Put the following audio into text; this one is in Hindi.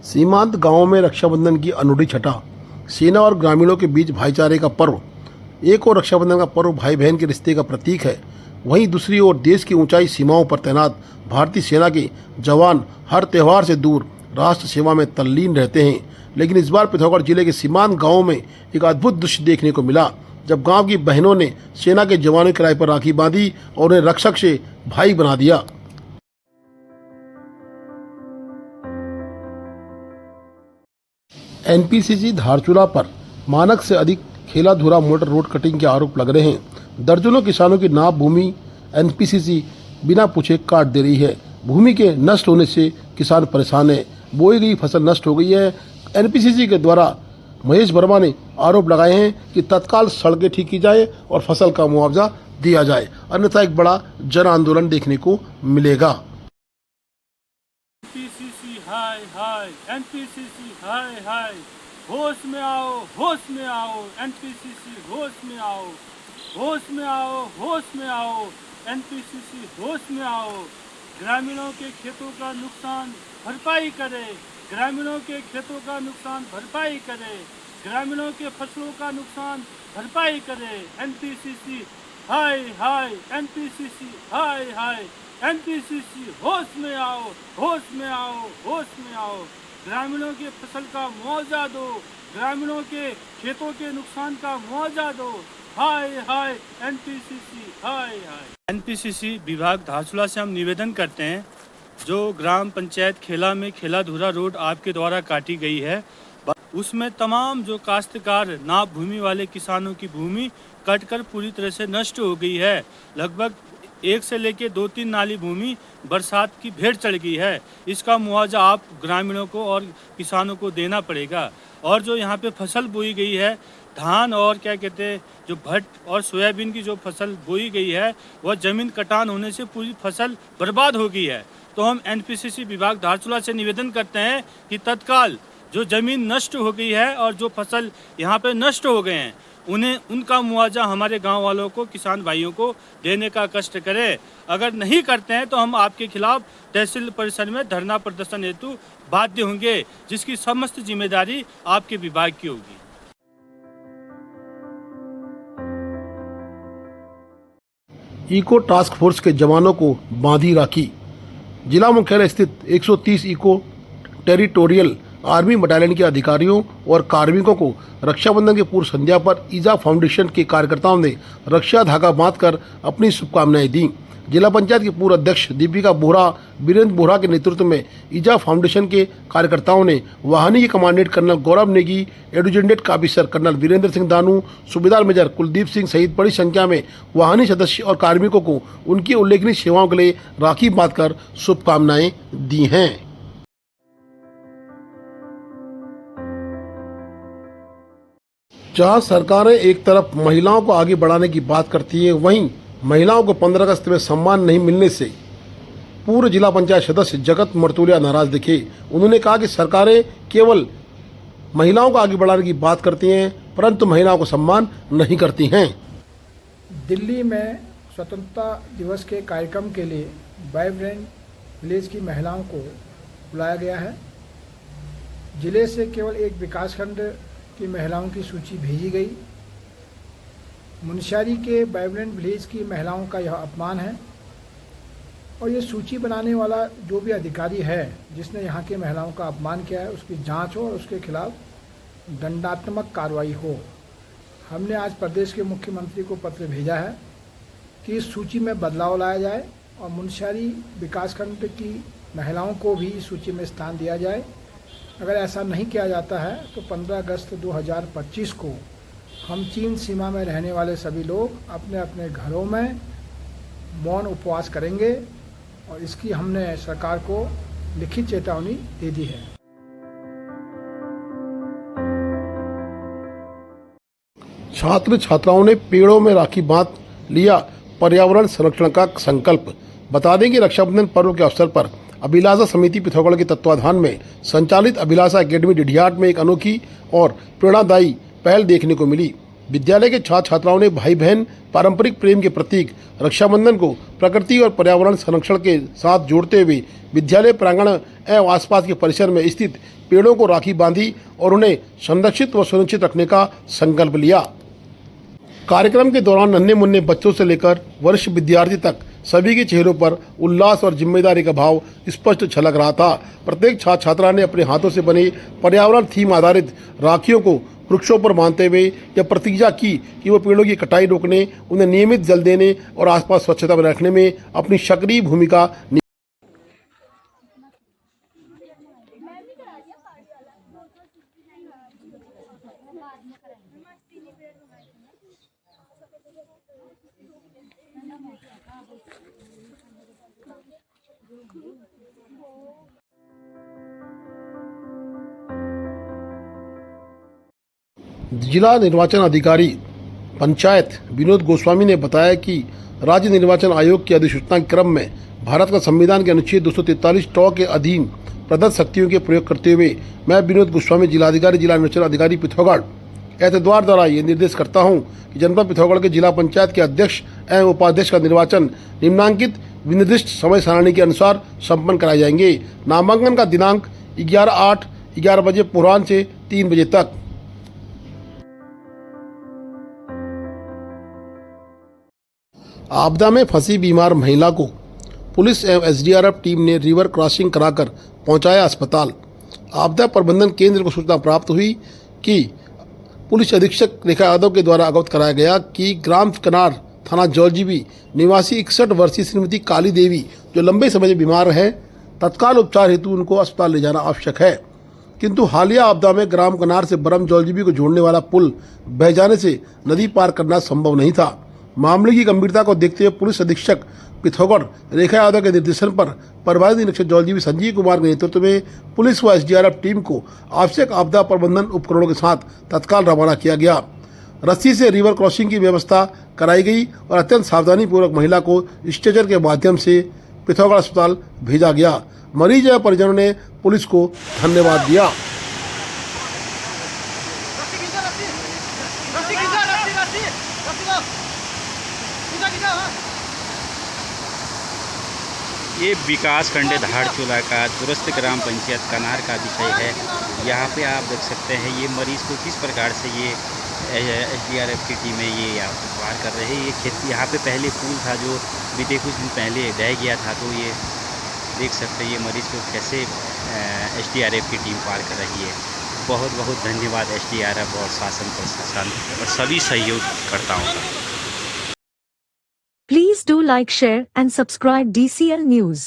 सीमांत गांवों में रक्षाबंधन की अनूठी छटा। सेना और ग्रामीणों के बीच भाईचारे का पर्व। एक और रक्षाबंधन का पर्व भाई बहन के रिश्ते का प्रतीक है, वहीं दूसरी ओर देश की ऊंचाई सीमाओं पर तैनात भारतीय सेना के जवान हर त्यौहार से दूर राष्ट्र सेवा में तल्लीन रहते हैं। लेकिन इस बार पिथौरागढ़ जिले के सीमांत गाँव में एक अद्भुत दृश्य देखने को मिला, जब गांव की बहनों ने सेना के जवानों के किराए पर राखी बांधी और उन्हें रक्षक से भाई बना दिया। एनपीसीसी धारचूला पर मानक से अधिक खेला-धुरा मोटर रोड कटिंग के आरोप लग रहे हैं। दर्जनों किसानों की नाप भूमि एनपीसीसी बिना पूछे काट दे रही है। भूमि के नष्ट होने से किसान परेशान है। बोई गई फसल नष्ट हो गई है। एनपीसीसी के द्वारा महेश वर्मा ने आरोप लगाए हैं कि तत्काल सड़कें ठीक की जाए और फसल का मुआवजा दिया जाए, अन्यथा एक बड़ा जन आंदोलन देखने को मिलेगा। एनपीसीसी हाय हाय, एनपीसीसी हाय हाय, होश में आओ, होश में आओ, एनपीसीसी होश में आओ, होश में आओ, होश में आओ, एनपीसीसी होश में आओ। ग्रामीणों के खेतों का नुकसान भरपाई करे, ग्रामीणों के खेतों का नुकसान भरपाई करे, ग्रामीणों के फसलों का नुकसान भरपाई करे। एनपीसीसी हाय हाय, एनपीसीसी हाय हाय, एनपीसीसी होश में आओ, होश में आओ, होश में आओ। ग्रामीणों के फसल का मुआवजा दो, ग्रामीणों के खेतों के नुकसान का मुआवजा दो। हाय हाय, एनपीसीसी हाय हाय। एनपीसीसी विभाग धारचूला से हम निवेदन करते हैं, जो ग्राम पंचायत खेला में खेला-धुरा रोड आपके द्वारा काटी गई है, उसमें तमाम जो काश्तकार नाप भूमि वाले किसानों की भूमि कटकर पूरी तरह से नष्ट हो गई है। लगभग 1 से लेकर 2-3 नाली भूमि बरसात की भेंट चढ़ गई है। इसका मुआवजा आप ग्रामीणों को और किसानों को देना पड़ेगा। और जो यहाँ पे फसल बोई गई है, धान और क्या कहते हैं जो भट्ट और सोयाबीन की जो फसल बोई गई है, वह ज़मीन कटान होने से पूरी फसल बर्बाद हो गई है। तो हम एनपीसीसी विभाग धारचूला से निवेदन करते हैं कि तत्काल जो ज़मीन नष्ट हो गई है और जो फसल यहाँ पे नष्ट हो गए हैं, उन्हें उनका मुआवजा हमारे गांव वालों को, किसान भाइयों को देने का कष्ट करें। अगर नहीं करते हैं तो हम आपके खिलाफ तहसील परिसर में धरना प्रदर्शन हेतु बाध्य होंगे, जिसकी समस्त जिम्मेदारी आपके विभाग की होगी। इको टास्क फोर्स के जवानों को बांधी राखी। जिला मुख्यालय स्थित 130 इको टेरिटोरियल आर्मी बटालियन के अधिकारियों और कार्मिकों को रक्षाबंधन के पूर्व संध्या पर ईजा फाउंडेशन के कार्यकर्ताओं ने रक्षा धागा बांधकर अपनी शुभकामनाएं दी। जिला पंचायत के पूर्व अध्यक्ष दीपिका बोहरा, वीरेंद्र बोहरा के नेतृत्व में ईजा फाउंडेशन के कार्यकर्ताओं ने वाहिनी के commandant colonel Gaurav Negi, adjutant officer colonel Virendra Singh Danu, subedar major Kuldeep Singh सहित बड़ी संख्या में वाहिनी सदस्य और कार्मिकों को उनकी उल्लेखनीय सेवाओं के लिए राखी बांधकर शुभकामनाएं दी हैं। जहां सरकारें एक तरफ महिलाओं को आगे बढ़ाने की बात करती है, वहीं महिलाओं को 15 अगस्त में सम्मान नहीं मिलने से पूर्व जिला पंचायत सदस्य जगत मर्तुलिया नाराज दिखे। उन्होंने कहा कि सरकारें केवल महिलाओं को आगे बढ़ाने की बात करती हैं, परंतु महिलाओं को सम्मान नहीं करती हैं। दिल्ली में स्वतंत्रता दिवस के कार्यक्रम के लिए वाइब्रेंट विलेज की महिलाओं को बुलाया गया है। जिले से केवल एक विकासखंड की महिलाओं की सूची भेजी गई। मुनस्यारी के वाइब्रेंट विलेज की महिलाओं का यह अपमान है और ये सूची बनाने वाला जो भी अधिकारी है जिसने यहाँ के महिलाओं का अपमान किया है, उसकी जांच हो और उसके खिलाफ दंडात्मक कार्रवाई हो। हमने आज प्रदेश के मुख्यमंत्री को पत्र भेजा है कि इस सूची में बदलाव लाया जाए और मुनस्यारी विकासखंड की महिलाओं को भी इस सूची में स्थान दिया जाए। अगर ऐसा नहीं किया जाता है तो 15 अगस्त 2025 को हम चीन सीमा में रहने वाले सभी लोग अपने अपने घरों में मौन उपवास करेंगे और इसकी हमने सरकार को लिखित चेतावनी दे दी है। छात्र छात्राओं ने पेड़ों में राखी बांध लिया पर्यावरण संरक्षण का संकल्प। बता दें कि रक्षाबंधन पर्व के अवसर पर अभिलाषा समिति पिथौरागढ़ के तत्वाधान में संचालित अभिलाषा एकेडमी डिढियाट में एक अनोखी और प्रेरणादायी पहल देखने को मिली। विद्यालय के छात्र छात्राओं ने भाई बहन पारंपरिक प्रेम के प्रतीक रक्षाबंधन को प्रकृति और पर्यावरण संरक्षण के साथ जोड़ते हुए विद्यालय प्रांगण एवं आसपास के परिसर में स्थित पेड़ों को राखी बांधी और उन्हें संरक्षित व सुरक्षित रखने का संकल्प लिया। कार्यक्रम के दौरान नन्हे मुन्ने बच्चों से लेकर वरिष्ठ विद्यार्थी तक सभी के चेहरों पर उल्लास और जिम्मेदारी का भाव स्पष्ट झलक रहा था। प्रत्येक छात्र छात्रा ने अपने हाथों से बने पर्यावरण थीम आधारित राखियों को वृक्षों पर बांधते हुए यह प्रतिज्ञा की कि वो पेड़ों की कटाई रोकने, उन्हें नियमित जल देने और आसपास स्वच्छता बनाए रखने में अपनी सक्रिय भूमिका जिला निर्वाचन अधिकारी पंचायत विनोद गोस्वामी ने बताया कि राज्य निर्वाचन आयोग की अधिसूचना के क्रम में भारत का संविधान के अनुच्छेद 243 टॉ के अधीन प्रदत्त शक्तियों के प्रयोग करते हुए मैं विनोद गोस्वामी जिलाधिकारी जिला निर्वाचन अधिकारी पिथौरागढ़ एतद्वारा द्वारा ये निर्देश करता हूं कि जनपद पिथौरागढ़ के जिला पंचायत के अध्यक्ष एवं उपाध्यक्ष का निर्वाचन निम्नांकित विनिर्दिष्ट समय सारणी के अनुसार संपन्न कराए जाएंगे। नामांकन का दिनांक 11/8 बजे पूर्वाह्न से 3 बजे तक। आपदा में फंसी बीमार महिला को पुलिस एवं एसडीआरएफ टीम ने रिवर क्रॉसिंग कराकर पहुंचाया अस्पताल। आपदा प्रबंधन केंद्र को सूचना प्राप्त हुई कि पुलिस अधीक्षक रेखा यादव के द्वारा अवगत कराया गया कि ग्राम कनार थाना जौलजीबी निवासी 61 वर्षीय श्रीमती काली देवी जो लंबे समय से बीमार है, तत्काल उपचार हेतु उनको अस्पताल ले जाना आवश्यक है, किंतु हालिया आपदा में ग्राम कनार से बरम जौलजीबी को जोड़ने वाला पुल बह जाने से नदी पार करना संभव नहीं था। मामले की गंभीरता को देखते हुए पुलिस अधीक्षक पिथौरागढ़ रेखा यादव के निर्देशन पर प्रभारी निरीक्षक जौलजीबी संजीव कुमार के नेतृत्व में पुलिस व एसडीआरएफ टीम को आवश्यक आपदा प्रबंधन उपकरणों के साथ तत्काल रवाना किया गया। रस्सी से रिवर क्रॉसिंग की व्यवस्था कराई गई और अत्यंत सावधानी पूर्वक महिला को स्ट्रेचर के माध्यम से पिथौरागढ़ अस्पताल भेजा गया। मरीज एवं परिजनों ने पुलिस को धन्यवाद दिया। ये विकास खंड धारचूला का दुरुस्त ग्राम पंचायत कनार का विषय है। यहाँ पे आप देख सकते हैं ये मरीज़ को किस प्रकार से ये एसडीआरएफ की टीमें ये पार कर रहे हैं। ये खेत यहाँ पे पहले पुल था जो बीते कुछ दिन पहले ढह गया था, तो ये देख सकते हैं ये मरीज़ को कैसे एसडीआरएफ की टीम पार कर रही है। बहुत बहुत धन्यवाद एसडीआरएफ और शासन प्रशासन और सभी सहयोगकर्ताओं का। Please do like, share and subscribe DCL News.